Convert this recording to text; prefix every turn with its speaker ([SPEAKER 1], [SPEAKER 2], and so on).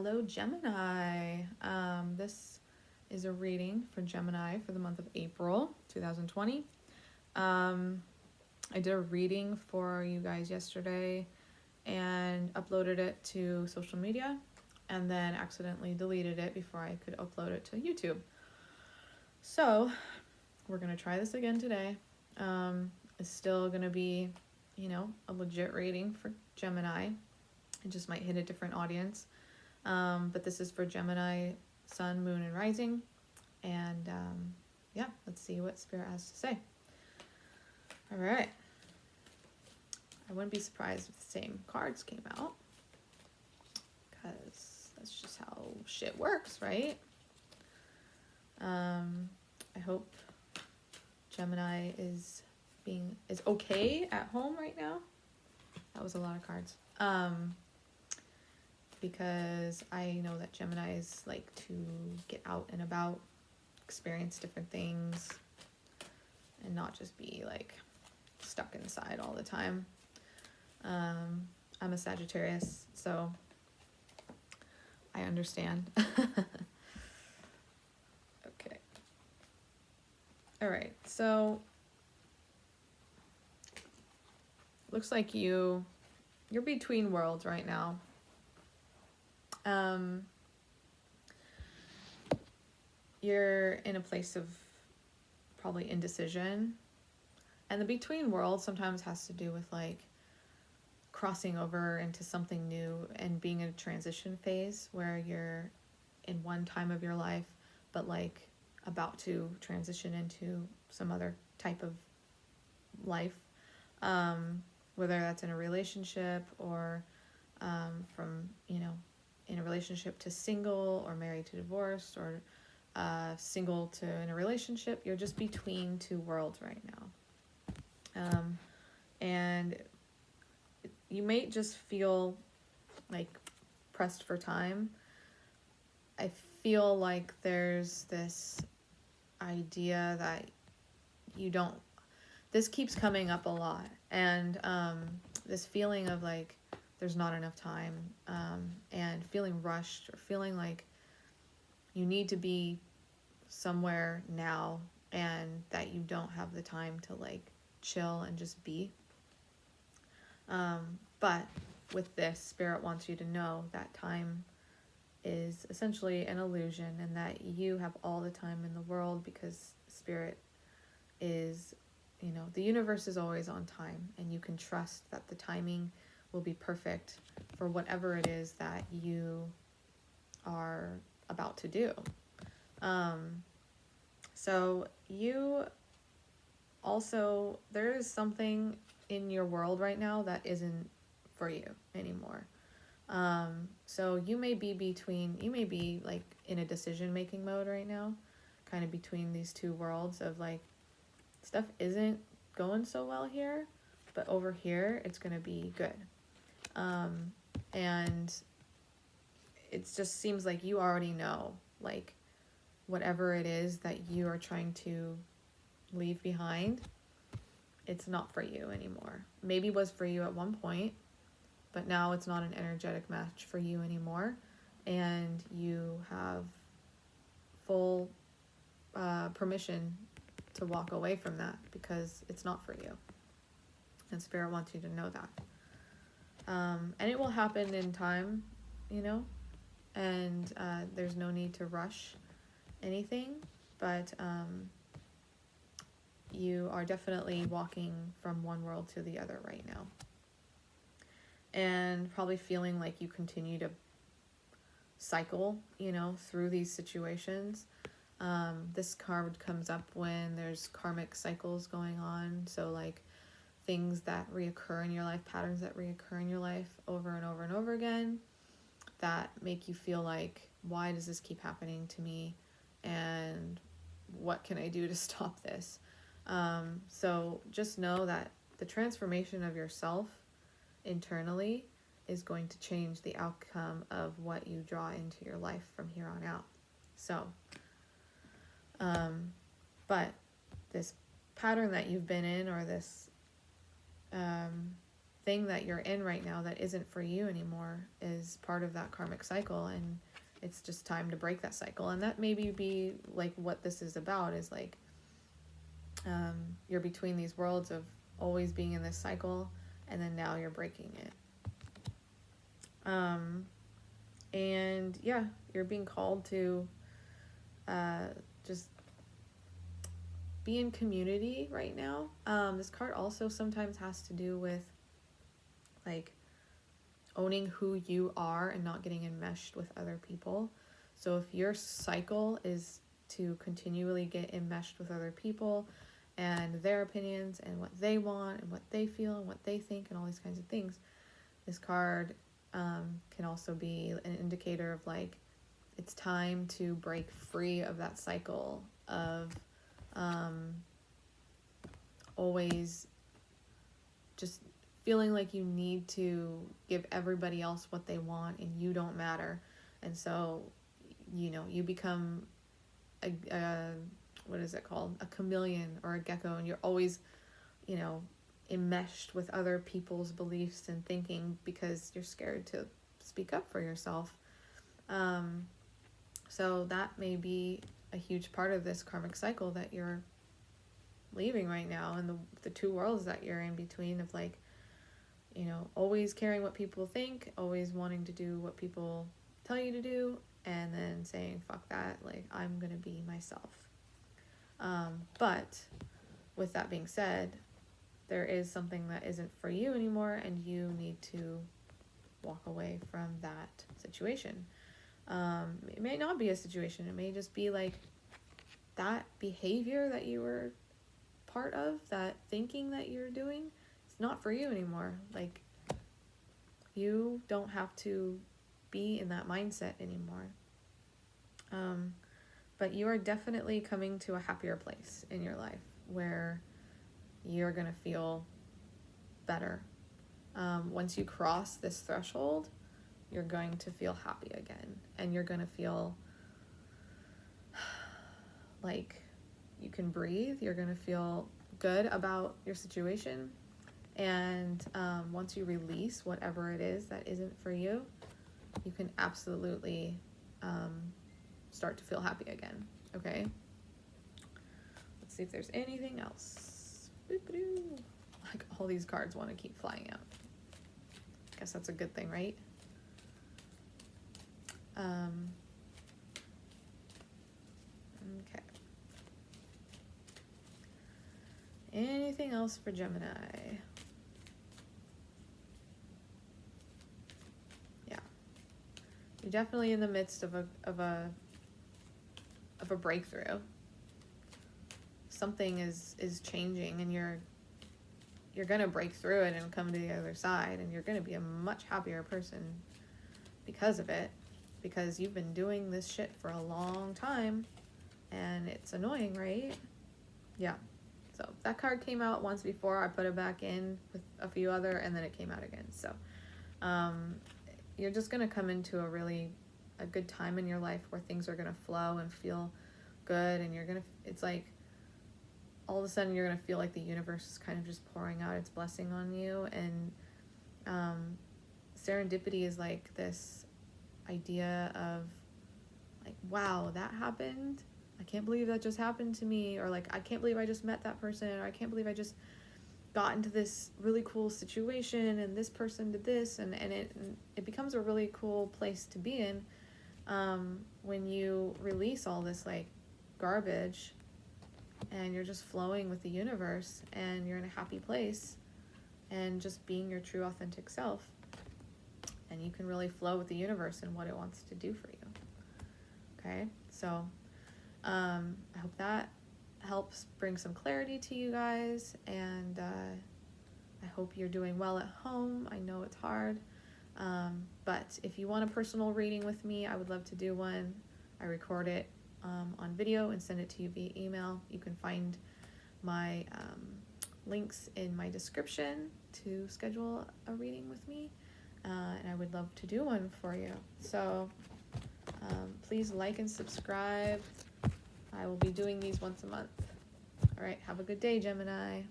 [SPEAKER 1] Hello, Gemini. This is a reading for Gemini for the month of April 2020. I did a reading for you guys yesterday and uploaded it to social media and then accidentally deleted it before I could upload it to YouTube. So we're going to try this again today. It's still going to be, a legit reading for Gemini. It just might hit a different audience. But this is for Gemini, Sun, Moon, and Rising. And let's see what Spirit has to say. All right. I wouldn't be surprised if the same cards came out, because that's just how shit works, right? I hope Gemini is okay at home right now. That was a lot of cards. Because I know that Geminis like to get out and about, experience different things, and not just be like stuck inside all the time. I'm a Sagittarius, so I understand. Okay. All right, so looks like you're between worlds right now. You're in a place of probably indecision, and the between world sometimes has to do with like crossing over into something new and being in a transition phase where you're in one time of your life but like about to transition into some other type of life, whether that's in a relationship or from in a relationship to single, or married to divorced, or single to in a relationship. You're just between two worlds right now. And you may just feel like pressed for time. I feel like there's this idea that this keeps coming up a lot. And this feeling of like there's not enough time, and feeling rushed, or feeling like you need to be somewhere now and that you don't have the time to like chill and just be. But with this, Spirit wants you to know that time is essentially an illusion, and that you have all the time in the world, because Spirit is, the universe is always on time, and you can trust that the timing will be perfect for whatever it is that you are about to do. So you also, there is something in your world right now that isn't for you anymore. So you may be like in a decision-making mode right now, kind of between these two worlds of like, stuff isn't going so well here, but over here it's going to be good. And it just seems like you already know, like, whatever it is that you are trying to leave behind, it's not for you anymore. Maybe was for you at one point, but now it's not an energetic match for you anymore, and you have full permission to walk away from that, because it's not for you. And Spirit wants you to know that. And it will happen in time, and there's no need to rush anything, but you are definitely walking from one world to the other right now, and probably feeling like you continue to cycle, through these situations. This card comes up when there's karmic cycles going on, so like things that reoccur in your life, patterns that reoccur in your life over and over and over again, that make you feel like, why does this keep happening to me, and what can I do to stop this? So just know that the transformation of yourself internally is going to change the outcome of what you draw into your life from here on out. So, but this pattern that you've been in, or this thing that you're in right now that isn't for you anymore is part of that karmic cycle, and it's just time to break that cycle. And that maybe be like what this is about, is like you're between these worlds of always being in this cycle, and then now you're breaking it. And yeah, you're being called to just be in community right now. This card also sometimes has to do with like owning who you are and not getting enmeshed with other people. So if your cycle is to continually get enmeshed with other people and their opinions and what they want and what they feel and what they think and all these kinds of things, this card can also be an indicator of like it's time to break free of that cycle of always just feeling like you need to give everybody else what they want and you don't matter. And so, you know, you become a what is it called? A chameleon or a gecko, and you're always, you know, enmeshed with other people's beliefs and thinking because you're scared to speak up for yourself. So that may be a huge part of this karmic cycle that you're leaving right now, and the two worlds that you're in between of like, you know, always caring what people think, always wanting to do what people tell you to do, and then saying, fuck that, like, I'm gonna be myself. But with that being said, there is something that isn't for you anymore, and you need to walk away from that situation. It may not be a situation, it may just be like that behavior that you were part of, that thinking that you're doing, it's not for you anymore. Like, you don't have to be in that mindset anymore. But you are definitely coming to a happier place in your life where you're gonna feel better. Once you cross this threshold, you're going to feel happy again, and you're gonna feel like you can breathe. You're gonna feel good about your situation, and once you release whatever it is that isn't for you, you can absolutely start to feel happy again. Okay, let's see if there's anything else. Like, all these cards want to keep flying out. Guess that's a good thing, right? Okay. Anything else for Gemini? Yeah. You're definitely in the midst of a breakthrough. Something is changing, and you're gonna break through it and come to the other side, and you're gonna be a much happier person because of it, because you've been doing this shit for a long time, and it's annoying, right? Yeah. So that card came out once before. I put it back in with a few other, and then it came out again. So you're just gonna come into a good time in your life where things are gonna flow and feel good, and it's like all of a sudden you're gonna feel like the universe is kind of just pouring out its blessing on you. And serendipity is like this idea of like, wow, that happened. I can't believe that just happened to me, or like, I can't believe I just met that person, or I can't believe I just got into this really cool situation and this person did this, and it becomes a really cool place to be in when you release all this like garbage and you're just flowing with the universe, and you're in a happy place and just being your true authentic self, and you can really flow with the universe and what it wants to do for you. Okay, so I hope that helps bring some clarity to you guys, and I hope you're doing well at home. I know it's hard, but if you want a personal reading with me, I would love to do one. I record it on video and send it to you via email. You can find my links in my description to schedule a reading with me, and I would love to do one for you. So please like and subscribe. I will be doing these once a month. All right, have a good day, Gemini.